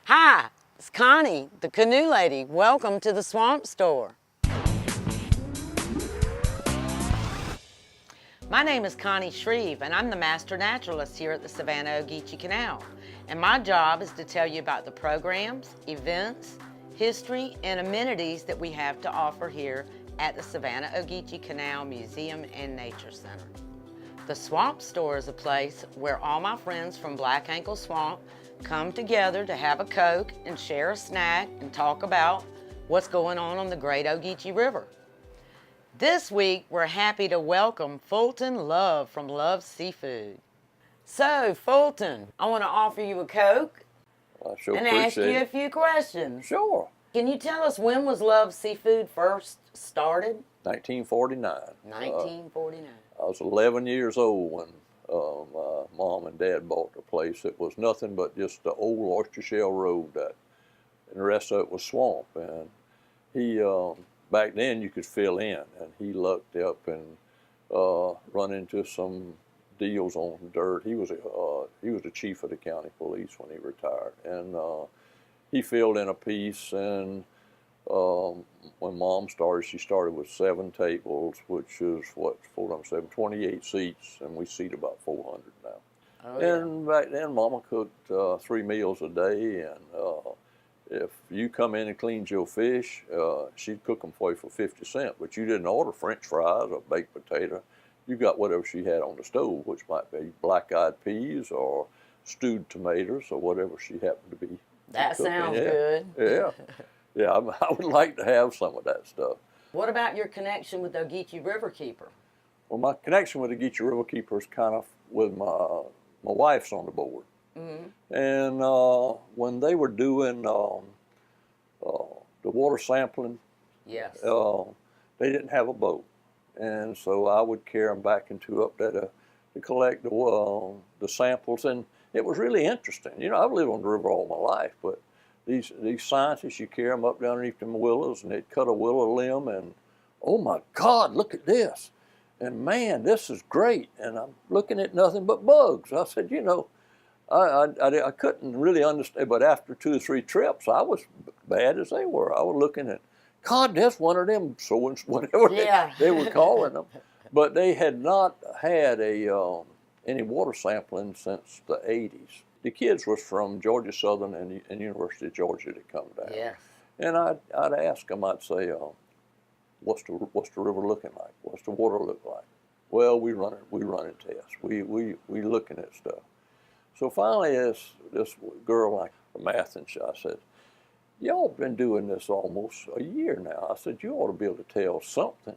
Hi, it's Connie, the Canoe Lady. Welcome to the Swamp Store. My name is Connie Shreve, and I'm the Master Naturalist here at the Savannah-Ogeechee Canal. And my job is to tell you about the programs, events, history, and amenities that we have to offer here at the Savannah-Ogeechee Canal Museum and Nature Center. The Swamp Store is a place where all my friends from Black Ankle Swamp come together to have a Coke and share a snack and talk about what's going on the Great Ogeechee River. This week, we're happy to welcome Fulton Love from Love Seafood. So, Fulton, I want to offer you a Coke and ask you a few questions. Sure. Can you tell us when was Love Seafood first started? 1949. 1949. I was 11 years old when my mom and dad bought the place. It was nothing but just the old oyster shell road, and the rest of it was swamp. And he, back then you could fill in, and he lucked up and run into some deals on dirt. He was the chief of the county police when he retired, and he filled in a piece. And when Mom started, she started with 7 tables, which is 28 seats, and we seat about 400 now. Oh, yeah. And back then, Mama cooked 3 meals a day, and if you come in and cleaned your fish, she'd cook them for you for 50 cents, but you didn't order French fries or baked potato. You got whatever she had on the stove, which might be black-eyed peas or stewed tomatoes or whatever she happened to be That cooking. sounds good. Yeah. Yeah, I would like to have some of that stuff. What about your connection with the Ogeechee River Keeper? Well, my connection with the Ogeechee River Keeper is kind of with my wife's on the board. Mm-hmm. And when they were doing the water sampling, yes, they didn't have a boat. And so I would carry them back into up there to collect the samples. And it was really interesting. You know, I've lived on the river all my life, but these scientists, you carry them up down underneath them willows, and they'd cut a willow limb, and oh my God, look at this. And man, this is great. And I'm looking at nothing but bugs. I said, you know, I couldn't really understand, but after 2 or 3 trips, I was bad as they were. I was looking at, God, that's one of them, so and whatever they were calling them. But they had not had any water sampling since the 80s. The kids was from Georgia Southern and University of Georgia that come down. yes. And I'd ask them, I'd say, what's the river looking like? What's the water look like? Well, we run tests. We looking at stuff. So finally, this girl, like a math and I said, y'all been doing this almost a year now. I said, you ought to be able to tell something.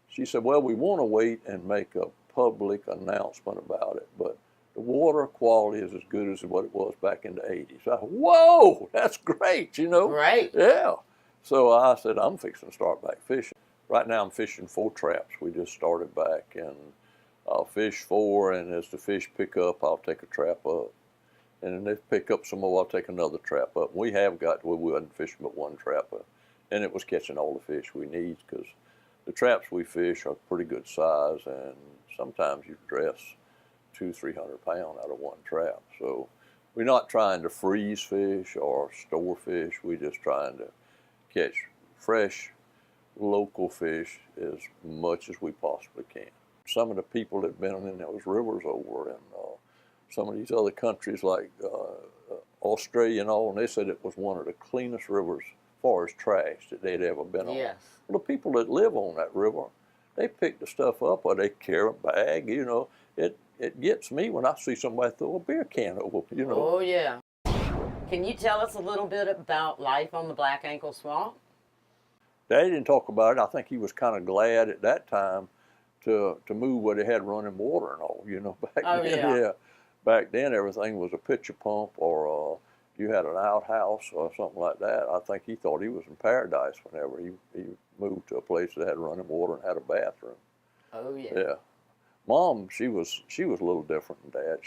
She said, well, we want to wait and make a public announcement about it, but the water quality is as good as what it was back in the 80s. I said, whoa, that's great, you know. Great. Yeah. So I said, I'm fixing to start back fishing. Right now I'm fishing 4 traps. We just started back, and I'll fish 4, and as the fish pick up, I'll take a trap up. And then they pick up some more, I'll take another trap up. We have got to where we wasn't fishing but 1 trap up. And it was catching all the fish we need, because the traps we fish are pretty good size, and sometimes you dress 200-300 pounds out of 1 trap. So we're not trying to freeze fish or store fish. We're just trying to catch fresh, local fish as much as we possibly can. Some of the people that have been in those rivers over in some of these other countries like Australia and all, and they said it was one of the cleanest rivers as far as trash that they'd ever been on. Yes. Well, the people that live on that river, they pick the stuff up or they carry a bag, you know. It gets me when I see somebody throw a beer can over, you know. Oh, yeah. Can you tell us a little bit about life on the Black Ankle Swamp? Daddy didn't talk about it. I think he was kind of glad at that time to move where they had running water and all, you know. Back then, yeah. Back then, everything was a pitcher pump, or you had an outhouse or something like that. I think he thought he was in paradise whenever he moved to a place that had running water and had a bathroom. Oh, yeah. Yeah. Mom, she was a little different than Dad.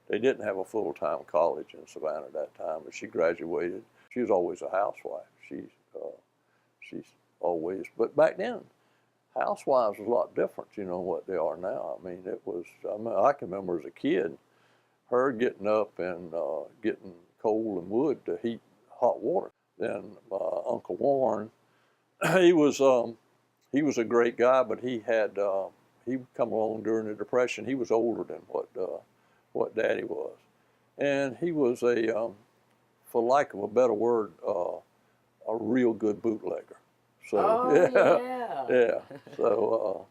They didn't have a full-time college in Savannah at that time, but she graduated. She was always a housewife. She's always, but back then, housewives was a lot different, you know, what they are now. I mean, I can remember as a kid, her getting up and getting coal and wood to heat hot water. Then Uncle Warren, he was a great guy, but he come along during the Depression. He was older than what Daddy was, and he was for lack of a better word, a real good bootlegger. So yeah. So,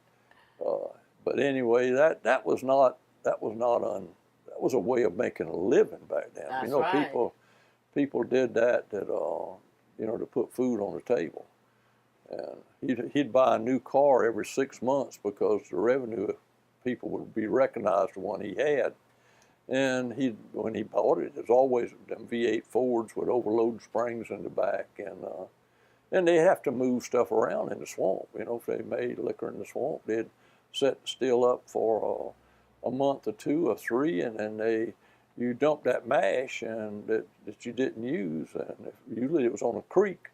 but anyway, that was a way of making a living back then. That's you know, right. people did that to put food on the table. And he'd buy a new car every 6 months because the revenue people would be recognized the one he had. And when he bought it, it was always them V8 Fords with overload springs in the back, and they have to move stuff around in the swamp. You know, if they made liquor in the swamp, they'd set the still up for a month or 2 or 3, and then you dump that mash and that you didn't use, and usually it was on a creek.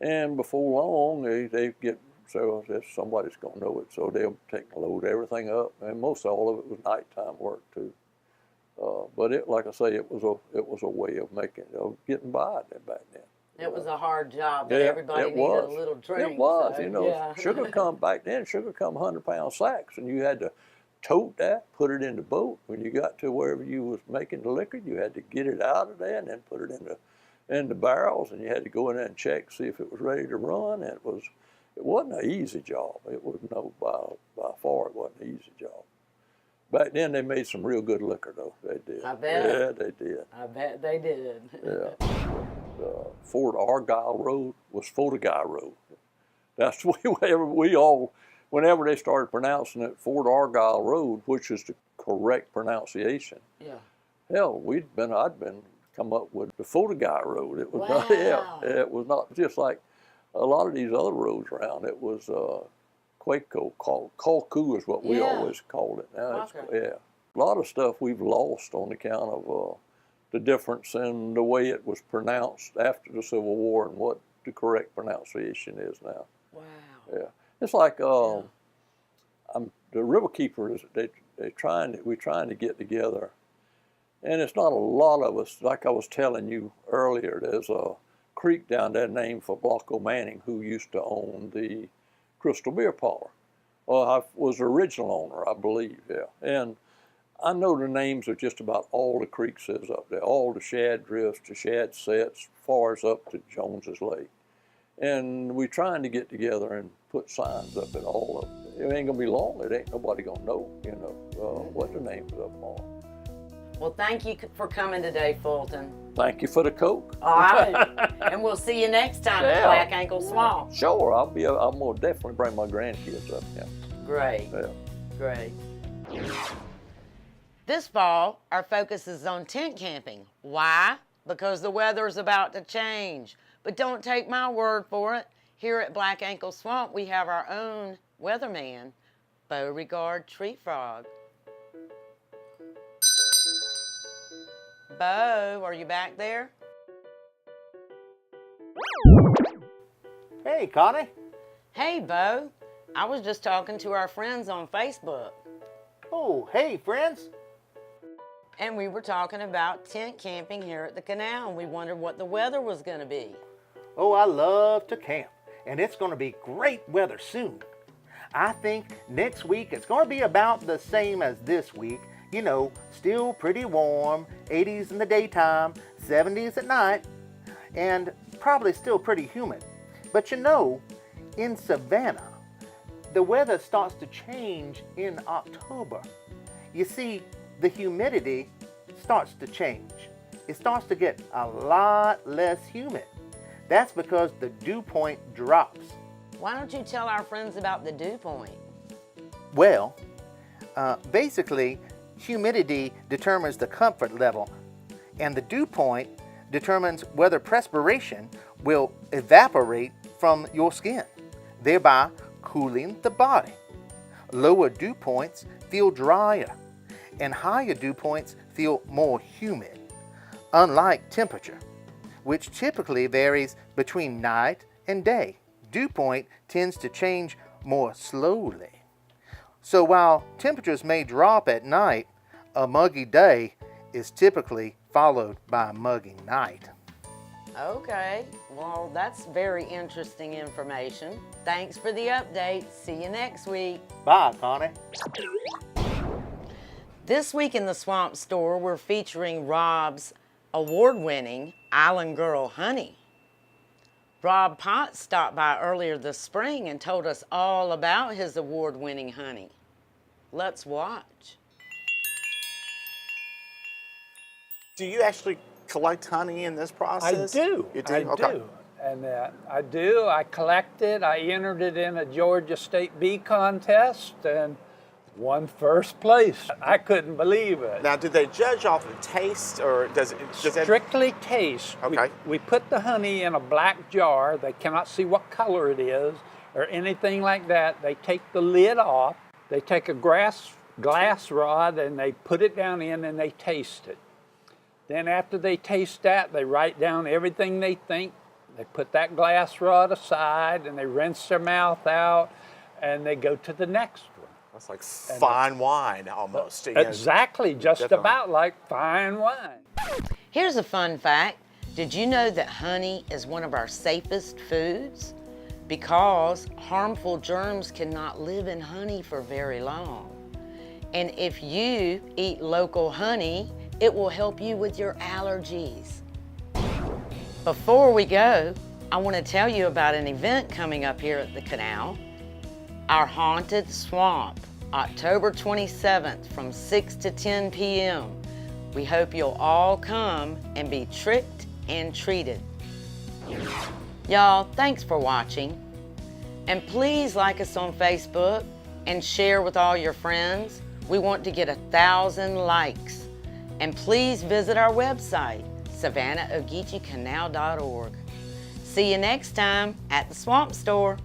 And before long, they get, so somebody's gonna know it, so they'll take and load everything up, and most all of it was nighttime work too. But like I say, it was a way of getting by back then. It was a hard job, but everybody needed a little drink. It was, so, yeah. Sugar come back then. Sugar come 100-pound sacks, and you had to tote that, put it in the boat. When you got to wherever you was making the liquor, you had to get it out of there and then put it in the barrels, and you had to go in there and check, see if it was ready to run. And it wasn't an easy job. It was by far it wasn't an easy job. Back then they made some real good liquor though. They did. I bet. Yeah, they did. I bet they did. Yeah. Fort Argyle Road was Fortiguy Road. That's whenever they started pronouncing it Fort Argyle Road, which is the correct pronunciation. Yeah. Hell, I'd been come up with the Fortiguy Road. It was not, it was not just like a lot of these other roads around. It was Quaco, Colcu is what we always called it. Now a lot of stuff we've lost on account of the difference in the way it was pronounced after the Civil War and what the correct pronunciation is now. Wow. Yeah, it's like the river keepers. We're trying to get together, and it's not a lot of us. Like I was telling you earlier, there's a creek down there named for Blocko Manning, who used to own the Crystal Beer Parlor. Well, I was the original owner, I believe. Yeah, and I know the names of just about all the creeks is up there, all the shad drifts, the shad sets, far as up to Jones's Lake. And we're trying to get together and put signs up in all of them. It ain't gonna be long, it ain't nobody gonna know, what the names of them are. Well, thank you for coming today, Fulton. Thank you for the Coke. All right, and we'll see you next time at Black Ankle Swamp. Sure, I'll more definitely bring my grandkids up there. Great, great. This fall, our focus is on tent camping. Why? Because the weather is about to change. But don't take my word for it. Here at Black Ankle Swamp, we have our own weatherman, Beauregard Treefrog. Bo, are you back there? Hey, Connie. Hey, Bo. I was just talking to our friends on Facebook. Oh, hey, friends. And we were talking about tent camping here at the canal, and we wondered what the weather was going to be. Oh, I love to camp, and it's going to be great weather soon. I think next week it's going to be about the same as this week. You know, still pretty warm, 80s in the daytime, 70s at night, and probably still pretty humid. But you know, in Savannah, the weather starts to change in October. You see, the humidity starts to change. It starts to get a lot less humid. That's because the dew point drops. Why don't you tell our friends about the dew point? Well, basically, humidity determines the comfort level, and the dew point determines whether perspiration will evaporate from your skin, thereby cooling the body. Lower dew points feel drier, and higher dew points feel more humid, unlike temperature, which typically varies between night and day. Dew point tends to change more slowly. So while temperatures may drop at night, a muggy day is typically followed by a mugging night. Okay, well, that's very interesting information. Thanks for the update. See you next week. Bye, Connie. This week in the Swamp Store, we're featuring Rob's award-winning Island Girl honey. Rob Potts stopped by earlier this spring and told us all about his award-winning honey. Let's watch. Do you actually collect honey in this process? I do. You do? I Okay. do. And I do. I collect it. I entered it in a Georgia State Bee Contest and won first place. I couldn't believe it. Now, do they judge off of taste, or does it Strictly taste. Okay. We put the honey in a black jar. They cannot see what color it is or anything like that. They take the lid off. They take a glass rod and they put it down in and they taste it. Then after they taste that, they write down everything they think. They put that glass rod aside and they rinse their mouth out and they go to the next one. That's like fine wine almost. You know. Exactly, just Definitely. about like fine wine. Here's a fun fact. Did you know that honey is one of our safest foods? Because harmful germs cannot live in honey for very long. And if you eat local honey, it will help you with your allergies. Before we go, I want to tell you about an event coming up here at the canal. Our Haunted Swamp, October 27th from 6 to 10 p.m. We hope you'll all come and be tricked and treated. Y'all, thanks for watching. And please like us on Facebook and share with all your friends. We want to get 1,000 likes. And please visit our website, Savannah-Ogeechee Canal.org. See you next time at the Swamp Store.